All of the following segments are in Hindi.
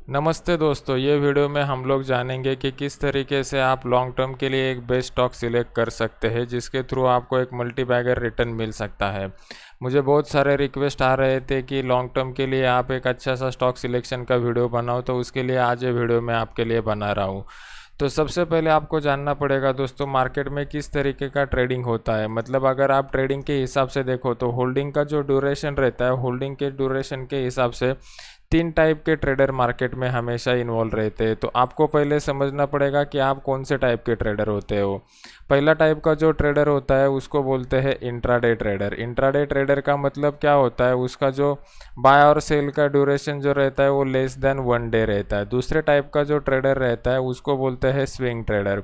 नमस्ते दोस्तों, ये वीडियो में हम लोग जानेंगे कि किस तरीके से आप लॉन्ग टर्म के लिए एक बेस्ट स्टॉक सिलेक्ट कर सकते हैं जिसके थ्रू आपको एक मल्टी बैगर रिटर्न मिल सकता है। मुझे बहुत सारे रिक्वेस्ट आ रहे थे कि लॉन्ग टर्म के लिए आप एक अच्छा सा स्टॉक सिलेक्शन का वीडियो बनाओ, तो उसके लिए आज ये वीडियो मैं आपके लिए बना रहा हूँ। तो सबसे पहले आपको जानना पड़ेगा दोस्तों, मार्केट में किस तरीके का ट्रेडिंग होता है। मतलब अगर आप ट्रेडिंग के हिसाब से देखो तो होल्डिंग का जो ड्यूरेशन रहता है, होल्डिंग के ड्यूरेशन के हिसाब से तीन टाइप के ट्रेडर मार्केट में हमेशा इन्वॉल्व रहते हैं। तो आपको पहले समझना पड़ेगा कि आप कौन से टाइप के ट्रेडर होते हो। पहला टाइप का जो ट्रेडर होता है उसको बोलते हैं इंट्राडे ट्रेडर। इंट्राडे ट्रेडर का मतलब क्या होता है, उसका जो बाय और सेल का ड्यूरेशन जो रहता है वो लेस देन 1 डे रहता है। दूसरे टाइप का जो ट्रेडर रहता है उसको बोलते हैं स्विंग ट्रेडर।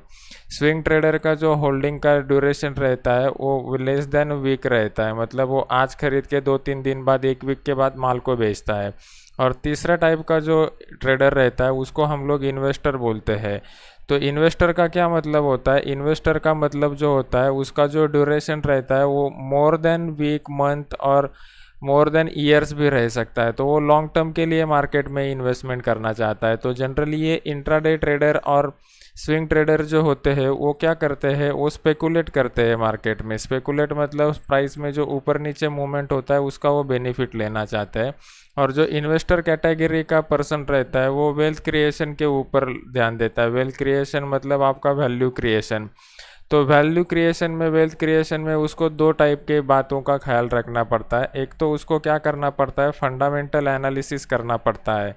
स्विंग ट्रेडर का जो होल्डिंग का ड्यूरेशन रहता है वो लेस देन वीक रहता है, मतलब वो आज खरीद के 2-3 दिन बाद, 1 वीक के बाद माल को बेचता है। और तीसरा टाइप का जो ट्रेडर रहता है उसको हम लोग इन्वेस्टर बोलते हैं। तो इन्वेस्टर का क्या मतलब होता है, इन्वेस्टर का मतलब जो होता है उसका जो ड्यूरेशन रहता है वो मोर देन वीक, मंथ और मोर देन ईयर्स भी रह सकता है। तो वो लॉन्ग टर्म के लिए मार्केट में इन्वेस्टमेंट करना चाहता है। तो जनरली ये इंट्राडे ट्रेडर और स्विंग ट्रेडर जो होते हैं वो क्या करते हैं, वो स्पेकुलेट करते हैं मार्केट में। स्पेकुलेट मतलब प्राइस में जो ऊपर नीचे मूवमेंट होता है उसका वो बेनिफिट लेना चाहते हैं। और जो इन्वेस्टर कैटेगरी का पर्सन रहता है वो वेल्थ क्रिएशन के ऊपर ध्यान देता है। वेल्थ क्रिएशन मतलब आपका वैल्यू क्रिएशन। तो वैल्यू क्रिएशन में, वेल्थ क्रिएशन में उसको दो टाइप के बातों का ख्याल रखना पड़ता है। एक तो उसको क्या करना पड़ता है, फंडामेंटल एनालिसिस करना पड़ता है।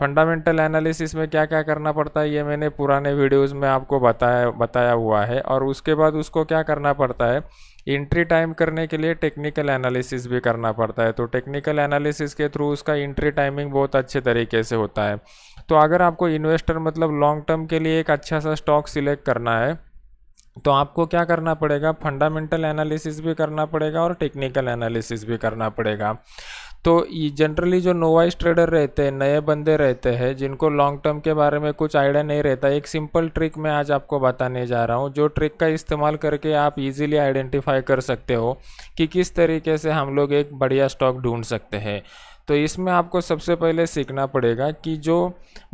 फंडामेंटल एनालिसिस में क्या क्या करना पड़ता है ये मैंने पुराने वीडियोस में आपको बताया हुआ है। और उसके बाद उसको क्या करना पड़ता है, एंट्री टाइम करने के लिए टेक्निकल एनालिसिस भी करना पड़ता है। तो टेक्निकल एनालिसिस के थ्रू उसका एंट्री टाइमिंग बहुत अच्छे तरीके से होता है। तो अगर आपको इन्वेस्टर मतलब लॉन्ग टर्म के लिए एक अच्छा सा स्टॉक सिलेक्ट करना है तो आपको क्या करना पड़ेगा, फंडामेंटल एनालिसिस भी करना पड़ेगा और टेक्निकल एनालिसिस भी करना पड़ेगा। तो ये जनरली जो नोवाइस ट्रेडर रहते हैं, नए बंदे रहते हैं जिनको लॉन्ग टर्म के बारे में कुछ आइडिया नहीं रहता, एक सिंपल ट्रिक मैं आज आपको बताने जा रहा हूँ जो ट्रिक का इस्तेमाल करके आप इजीली आइडेंटिफाई कर सकते हो कि किस तरीके से हम लोग एक बढ़िया स्टॉक ढूंढ सकते हैं। तो इसमें आपको सबसे पहले सीखना पड़ेगा कि जो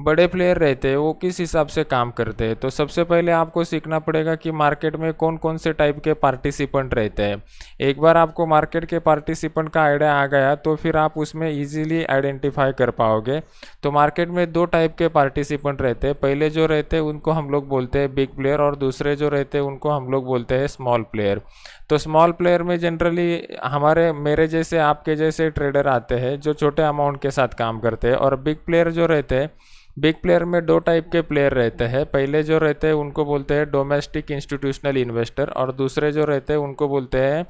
बड़े प्लेयर रहते हैं वो किस हिसाब से काम करते हैं। तो सबसे पहले आपको सीखना पड़ेगा कि मार्केट में कौन कौन से टाइप के पार्टिसिपेंट रहते हैं। एक बार आपको मार्केट के पार्टिसिपेंट का आइडिया आ गया तो फिर आप उसमें इजीली आइडेंटिफाई कर पाओगे। तो मार्केट में दो टाइप के पार्टिसिपेंट रहते हैं। पहले जो रहते हैं उनको हम लोग बोलते हैं बिग प्लेयर और दूसरे जो रहते हैं उनको हम लोग बोलते हैं स्मॉल प्लेयर। तो स्मॉल प्लेयर में जनरली हमारे मेरे जैसे, आपके जैसे ट्रेडर आते हैं जो छोटे अमाउंट के साथ काम करते हैं। और बिग प्लेयर जो रहते हैं, बिग प्लेयर में दो टाइप के प्लेयर रहते हैं। पहले जो रहते हैं उनको बोलते हैं डोमेस्टिक इंस्टीट्यूशनल इन्वेस्टर और दूसरे जो रहते हैं उनको बोलते हैं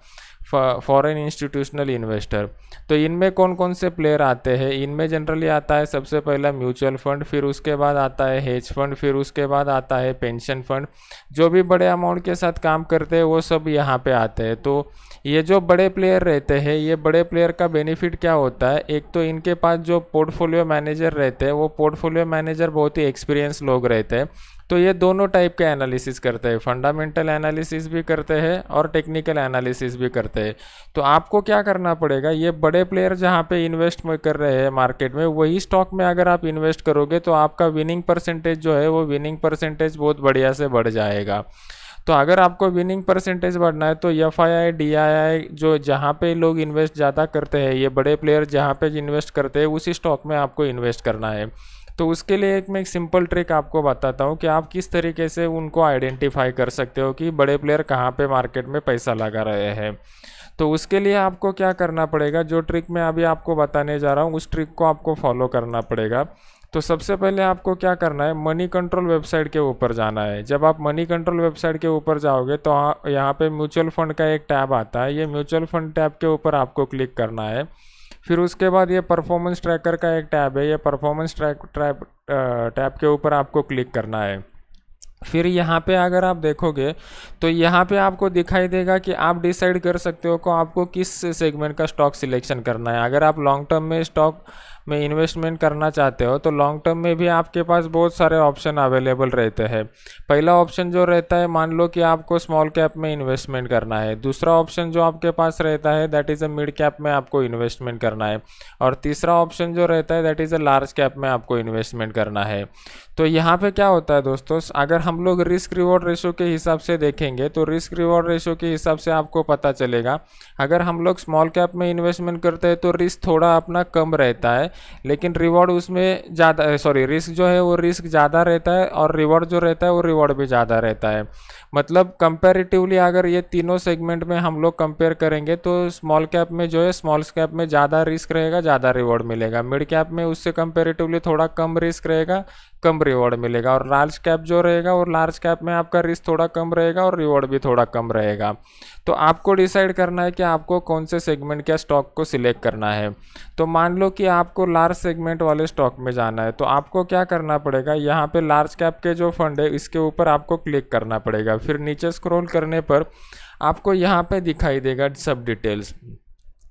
फॉरेन इंस्टीट्यूशनल इन्वेस्टर। तो इनमें कौन कौन से प्लेयर आते हैं, इनमें जनरली आता है सबसे पहला म्यूचुअल फंड, फिर उसके बाद आता है हेज फंड, फिर उसके बाद आता है पेंशन फंड। जो भी बड़े अमाउंट के साथ काम करते हैं वो सब यहाँ पे आते हैं। तो ये जो बड़े प्लेयर रहते हैं, ये बड़े प्लेयर का बेनिफिट क्या होता है, एक तो इनके पास जो पोर्टफोलियो मैनेजर रहते हैं वो पोर्टफोलियो मैनेजर बहुत ही एक्सपीरियंस लोग रहते हैं। तो ये दोनों टाइप के एनालिसिस करते हैं, फंडामेंटल एनालिसिस भी करते हैं और टेक्निकल एनालिसिस भी करते हैं। तो आपको क्या करना पड़ेगा, ये बड़े प्लेयर जहाँ पे इन्वेस्ट कर रहे हैं मार्केट में, वही स्टॉक में अगर आप इन्वेस्ट करोगे तो आपका विनिंग परसेंटेज जो है वो विनिंग परसेंटेज बहुत बढ़िया से बढ़ जाएगा। तो अगर आपको विनिंग परसेंटेज बढ़ना है तो FII DII जो जहाँ पे लोग इन्वेस्ट ज़्यादा करते हैं, ये बड़े प्लेयर जहाँ पे इन्वेस्ट करते हैं उसी स्टॉक में आपको इन्वेस्ट करना है। तो उसके लिए मैं एक सिंपल ट्रिक आपको बताता हूँ कि आप किस तरीके से उनको आइडेंटिफाई कर सकते हो कि बड़े प्लेयर कहाँ पे मार्केट में पैसा लगा रहे हैं। तो उसके लिए आपको क्या करना पड़ेगा, जो ट्रिक मैं अभी आपको बताने जा रहा हूँ उस ट्रिक को आपको फॉलो करना पड़ेगा। तो सबसे पहले आपको क्या करना है, मनी कंट्रोल वेबसाइट के ऊपर जाना है। जब आप मनी कंट्रोल वेबसाइट के ऊपर जाओगे तो यहाँ पे म्यूचुअल फंड का एक टैब आता है। ये म्यूचुअल फंड टैब के ऊपर आपको क्लिक करना है। फिर उसके बाद ये परफॉर्मेंस ट्रैकर का एक टैब है, ये परफॉर्मेंस टैब के ऊपर आपको क्लिक करना है। फिर यहाँ पे अगर आप देखोगे तो यहाँ पे आपको दिखाई देगा कि आप डिसाइड कर सकते हो कि आपको किस सेगमेंट का स्टॉक सिलेक्शन करना है। अगर आप लॉन्ग टर्म में स्टॉक में इन्वेस्टमेंट करना चाहते हो तो लॉन्ग टर्म में भी आपके पास बहुत सारे ऑप्शन अवेलेबल रहते हैं। पहला ऑप्शन जो रहता है, मान लो कि आपको स्मॉल कैप में इन्वेस्टमेंट करना है। दूसरा ऑप्शन जो आपके पास रहता है that is a mid cap में आपको इन्वेस्टमेंट करना है। और तीसरा ऑप्शन जो रहता है that is a large cap में आपको इन्वेस्टमेंट करना है। तो यहाँ पे क्या होता है दोस्तों, अगर हम लोग रिस्क रिवॉर्ड रेशो के हिसाब से देखेंगे तो रिस्क रिवॉर्ड रेशो के हिसाब से आपको पता चलेगा, अगर हम लोग स्मॉल कैप में इन्वेस्टमेंट करते हैं तो रिस्क थोड़ा अपना कम रहता है, लेकिन रिवॉर्ड उसमें ज़्यादा, सॉरी, रिस्क जो है वो रिस्क ज़्यादा रहता है और रिवॉर्ड जो रहता है वो रिवॉर्ड भी ज़्यादा रहता है। मतलब कंपैरेटिवली अगर ये तीनों सेगमेंट में हम लोग कंपेयर करेंगे तो स्मॉल कैप में जो है, स्मॉल कैप में ज़्यादा रिस्क रहेगा, ज़्यादा रिवॉर्ड मिलेगा। मिड कैप में उससे कंपैरेटिवली थोड़ा कम रिस्क रहेगा, कम रिवॉर्ड मिलेगा। और लार्ज कैप जो रहेगा और लार्ज कैप में आपका रिस्क थोड़ा कम रहेगा और रिवॉर्ड भी थोड़ा कम रहेगा। तो आपको डिसाइड करना है कि आपको कौन से सेगमेंट के स्टॉक को सिलेक्ट करना है। तो मान लो कि आपको लार्ज सेगमेंट वाले स्टॉक में जाना है, तो आपको क्या करना पड़ेगा, यहाँ पे लार्ज कैप के जो फंड है इसके ऊपर आपको क्लिक करना पड़ेगा। फिर नीचे स्क्रॉल करने पर आपको यहाँ पे दिखाई देगा सब डिटेल्स।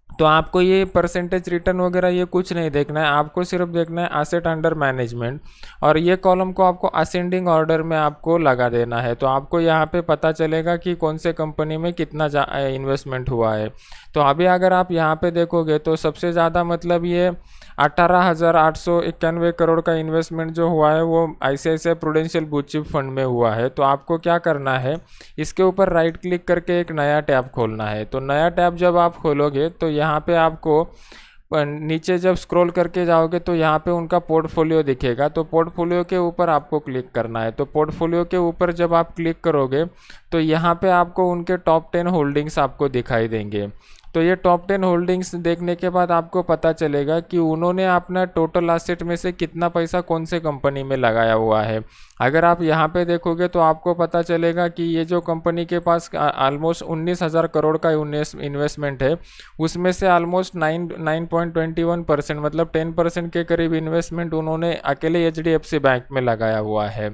तो आपको ये परसेंटेज रिटर्न वगैरह ये कुछ नहीं देखना है, आपको सिर्फ देखना है एसेट अंडर मैनेजमेंट, और ये कॉलम को आपको असेंडिंग ऑर्डर में आपको लगा देना है। तो आपको यहाँ पे पता चलेगा कि कौन से कंपनी में कितना इन्वेस्टमेंट हुआ है। तो अभी अगर आप यहाँ पे देखोगे तो सबसे ज़्यादा मतलब ये 18,891 करोड़ का इन्वेस्टमेंट जो हुआ है वो ICICI prudential blue chip fund में हुआ है। तो आपको क्या करना है, इसके ऊपर राइट क्लिक करके एक नया टैब खोलना है। तो नया टैब जब आप खोलोगे तो यहाँ पे आपको नीचे जब स्क्रॉल करके जाओगे तो यहाँ पे उनका पोर्टफोलियो दिखेगा। तो पोर्टफोलियो के ऊपर आपको क्लिक करना है। तो पोर्टफोलियो के ऊपर जब आप क्लिक करोगे तो यहाँ पे आपको उनके टॉप 10 होल्डिंग्स आपको दिखाई देंगे। तो ये टॉप 10 होल्डिंग्स देखने के बाद आपको पता चलेगा कि उन्होंने अपना टोटल एसेट में से कितना पैसा कौन से कंपनी में लगाया हुआ है। अगर आप यहाँ पे देखोगे तो आपको पता चलेगा कि ये जो कंपनी के पास ऑलमोस्ट 19,000 करोड़ का इन्वेस्टमेंट है, उसमें से ऑलमोस्ट 9.21% मतलब 10% के करीब इन्वेस्टमेंट उन्होंने अकेले HDFC बैंक में लगाया हुआ है।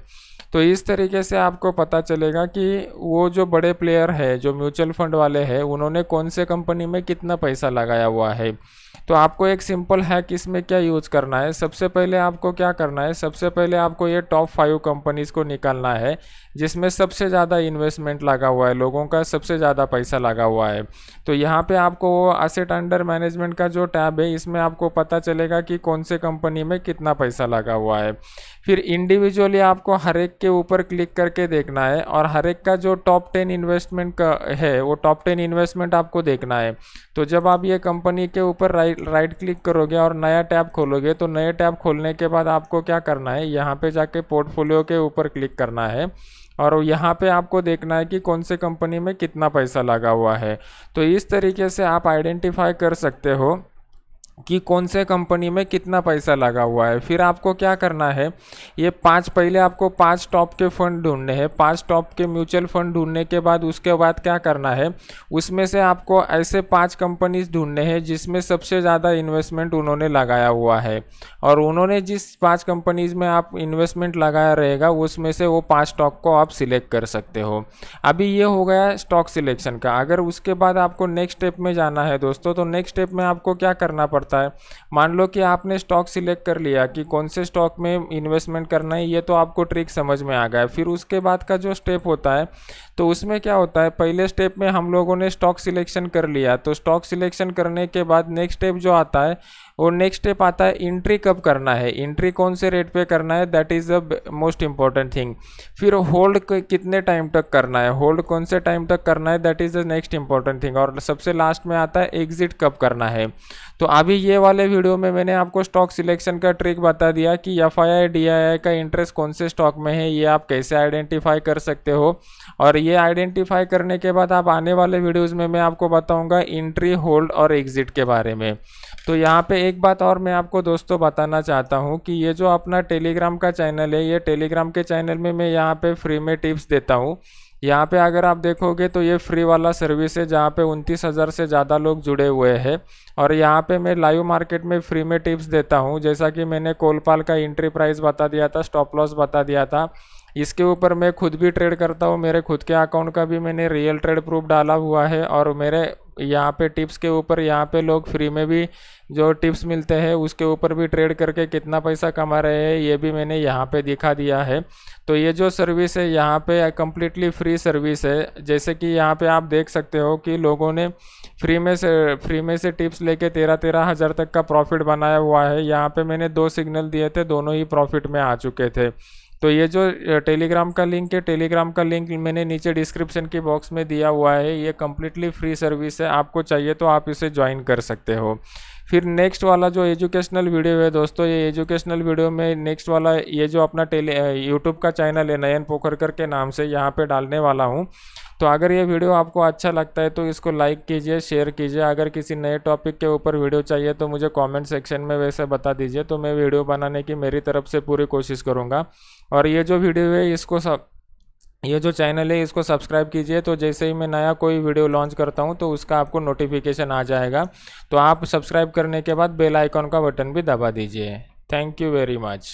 तो इस तरीके से आपको पता चलेगा कि वो जो बड़े प्लेयर है, जो म्यूचुअल फंड वाले हैं, उन्होंने कौन से कंपनी में कितना पैसा लगाया हुआ है। तो आपको एक सिंपल हैक इसमें क्या यूज़ करना है, सबसे पहले आपको क्या करना है, सबसे पहले आपको ये टॉप 5 कंपनीज़ को निकालना है जिसमें सबसे ज़्यादा इन्वेस्टमेंट लगा हुआ है, लोगों का सबसे ज़्यादा पैसा लगा हुआ है। तो यहाँ पे आपको वो एसेट अंडर मैनेजमेंट का जो टैब है इसमें आपको पता चलेगा कि कौन से कंपनी में कितना पैसा लगा हुआ है। फिर इंडिविजुअली आपको हर एक के ऊपर क्लिक करके देखना है और हर एक का जो टॉप 10 इन्वेस्टमेंट का है वो टॉप 10 इन्वेस्टमेंट आपको देखना है। तो जब आप ये कंपनी के ऊपर राइट क्लिक करोगे और नया टैब खोलोगे तो नए टैब खोलने के बाद आपको क्या करना है, यहाँ पे जाके पोर्टफोलियो के ऊपर क्लिक करना है और यहाँ पे आपको देखना है कि कौन से कंपनी में कितना पैसा लगा हुआ है। तो इस तरीके से आप आइडेंटिफाई कर सकते हो कि कौन से कंपनी में कितना पैसा लगा हुआ है। फिर आपको क्या करना है, ये पहले आपको 5 टॉप के फंड ढूंढने हैं, 5 टॉप के म्यूचुअल फंड ढूंढने के बाद उसके बाद क्या करना है, उसमें से आपको ऐसे 5 कंपनीज ढूंढने हैं जिसमें सबसे ज़्यादा इन्वेस्टमेंट उन्होंने लगाया हुआ है और उन्होंने जिस 5 कंपनीज में आप इन्वेस्टमेंट लगाया रहेगा उसमें से वो 5 स्टॉक को आप सिलेक्ट कर सकते हो। अभी ये हो गया स्टॉक सिलेक्शन का। अगर उसके बाद आपको नेक्स्ट स्टेप में जाना है दोस्तों, तो नेक्स्ट स्टेप में आपको क्या करना पड़ता है, मान लो कि आपने स्टॉक सिलेक्ट कर लिया कि कौन से स्टॉक में इन्वेस्टमेंट करना है, ये तो आपको ट्रिक समझ में आ गया। फिर उसके बाद का जो स्टेप होता है तो उसमें क्या होता है, पहले स्टेप में हम लोगों ने स्टॉक सिलेक्शन कर लिया, तो स्टॉक सिलेक्शन करने के बाद नेक्स्ट स्टेप जो आता है और नेक्स्ट स्टेप आता है एंट्री कब करना है, एंट्री कौन से रेट पे करना है, that is the most important thing. फिर होल्ड कितने टाइम तक करना है, होल्ड कौन से टाइम तक करना है, that is the next important thing. और सबसे लास्ट में आता है एग्जिट कब करना है। तो अभी ये वाले वीडियो में मैंने आपको स्टॉक सिलेक्शन का ट्रिक बता दिया कि FII DII का इंटरेस्ट कौन से स्टॉक में है, ये आप कैसे आइडेंटिफाई कर सकते हो। और ये आइडेंटिफाई करने के बाद आप आने वाले वीडियोज़ में मैं आपको बताऊँगा एंट्री, होल्ड और एग्जिट के बारे में। तो यहाँ पे एक बात और मैं आपको दोस्तों बताना चाहता हूँ कि ये जो अपना टेलीग्राम का चैनल है, ये टेलीग्राम के चैनल में मैं यहाँ पे फ्री में टिप्स देता हूँ। यहाँ पे अगर आप देखोगे तो ये फ्री वाला सर्विस है जहाँ पे 29,000 से ज़्यादा लोग जुड़े हुए हैं और यहाँ पे मैं लाइव मार्केट में फ्री में टिप्स देता हूँ। जैसा कि मैंने कोलपाल का एंट्री प्राइस बता दिया था, स्टॉप लॉस बता दिया था, इसके ऊपर मैं खुद भी ट्रेड करता हूँ, मेरे खुद के अकाउंट का भी मैंने रियल ट्रेड प्रूफ डाला हुआ है और मेरे यहाँ पे टिप्स के ऊपर यहाँ पे लोग फ्री में भी जो टिप्स मिलते हैं उसके ऊपर भी ट्रेड करके कितना पैसा कमा रहे हैं ये भी मैंने यहाँ पे दिखा दिया है। तो ये जो सर्विस है यहाँ पे कम्प्लीटली फ्री सर्विस है। जैसे कि यहाँ पे आप देख सकते हो कि लोगों ने फ्री में से टिप्स लेके 13 हज़ार तक का प्रॉफिट बनाया हुआ है। यहाँ पे मैंने 2 सिग्नल दिए थे, दोनों ही प्रॉफिट में आ चुके थे। तो ये जो टेलीग्राम का लिंक है, टेलीग्राम का लिंक मैंने नीचे डिस्क्रिप्शन के बॉक्स में दिया हुआ है। ये कम्प्लीटली फ्री सर्विस है, आपको चाहिए तो आप इसे ज्वाइन कर सकते हो। फिर नेक्स्ट वाला जो एजुकेशनल वीडियो है दोस्तों, ये एजुकेशनल वीडियो में नेक्स्ट वाला ये जो अपना यूट्यूब का चैनल है नयन पोखरकर के नाम से, यहाँ पे डालने वाला हूँ। तो अगर ये वीडियो आपको अच्छा लगता है तो इसको लाइक कीजिए, शेयर कीजिए। अगर किसी नए टॉपिक के ऊपर वीडियो चाहिए तो मुझे कमेंट सेक्शन में वैसे बता दीजिए, तो मैं वीडियो बनाने की मेरी तरफ से पूरी कोशिश करूँगा। और ये जो वीडियो है ये जो चैनल है इसको सब्सक्राइब कीजिए, तो जैसे ही मैं नया कोई वीडियो लॉन्च करता हूं तो उसका आपको नोटिफिकेशन आ जाएगा। तो आप सब्सक्राइब करने के बाद बेल आइकॉन का बटन भी दबा दीजिए। Thank you very much.